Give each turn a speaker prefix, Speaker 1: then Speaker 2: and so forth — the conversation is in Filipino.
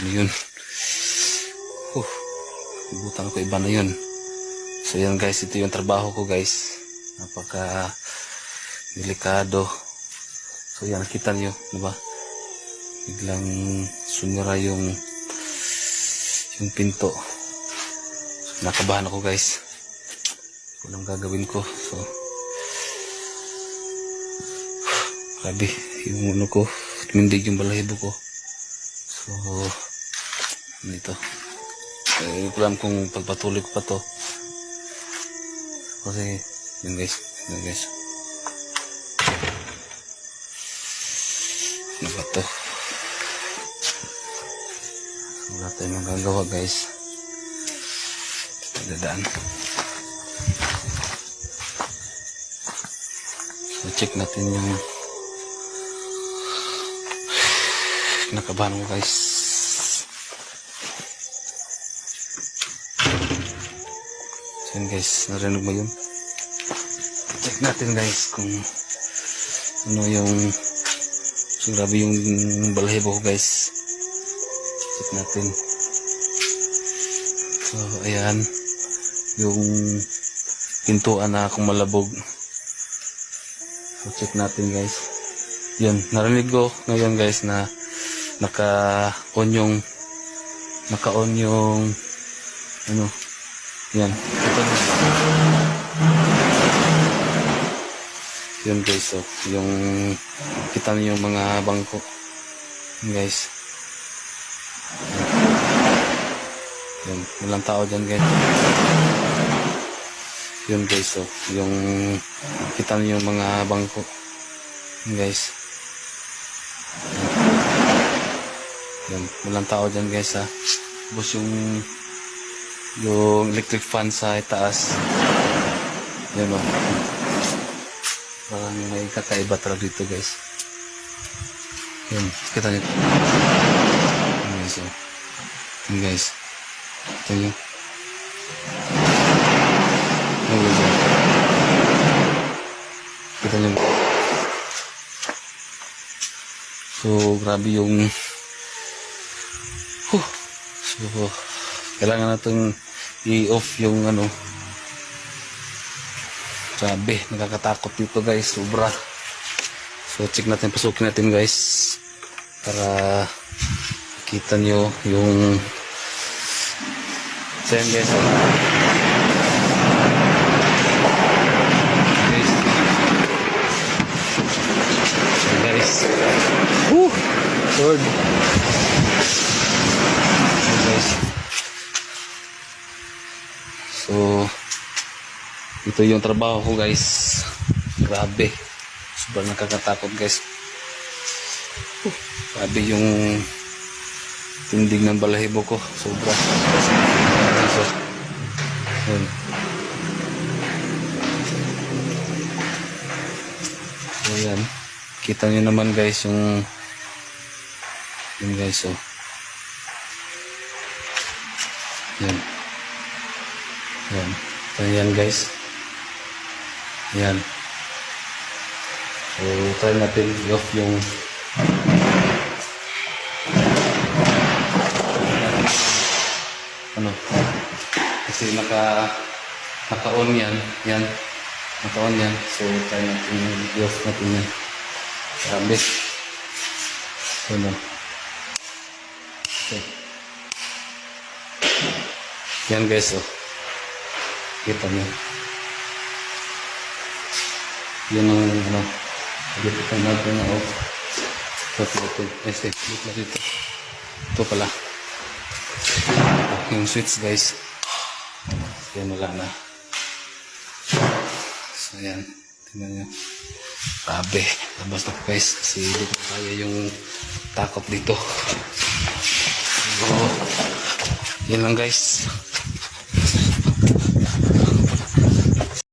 Speaker 1: Ano yun? Ibutan ko, iba na yun. So yan guys, ito yung trabaho ko guys. Napaka delikado. So yan, kita nyo, diba? Biglang sumira yung pinto. So, nakabahan ako guys. Walang gagawin ko. So grabe yung ano ko, tumindig yung balahibo ko. So ano ito, hindi ko alam kung pagpatuloy ko pa to kasi yun guys, ano ba to. So, wala tayong magagawa guys, dadaan. So check natin yung nakabahan ko guys. So yun guys, narinig mo yun? Check natin guys kung ano yung, so grabe yung balahibo ko guys. Check natin. So ayan yung pintuan na akong malabog. So check natin guys. Yun, narinig ko ngayon guys na naka-on yung ano, yan, ito na. Yun guys, so yung kita niyo yung mga bangko guys. Yan, walang tao dyan guys. Yun guys, so yung kita niyo yung mga bangko guys. Yan, walang tao dyan guys ha. Tapos yung electric fan sa itaas. Yan o. Parang may kakaiba talaga dito guys. Yan, kita nyo. Yan guys o. Yan guys. Kita nyo. Yan guys o. Kita nyo. So, grabe yung so, kailangan natin i-off yung ano. Grabe, nakakatakot dito guys, sobra. So, check natin, pasukin natin guys para kita nyo yung so yan guys. So guys, Lord. So ito yung trabaho ko guys. Grabe, sobrang nakakatakot guys. Grabe yung tindig ng balahibo ko, sobra. So, yun. So yan, kita nyo naman guys yung yun guys. So yan. Yan. So, yan guys. Yan. So, try natin i-off yung ano. Kasi naka-on yan. Yan. Naka-on yan. So, try natin i-off natin yan. Grabe. So, no. Okay. Yan guys, oh. Kita nyo. Yan ang ano. Lipitan natin na off. Ito. Dito. Ito pala. Yung switch guys. Yan wala na. So yan. Tingnan nyo. Grabe. Labas na po guys. Kasi dito kaya yung takot dito. So, yan lang guys.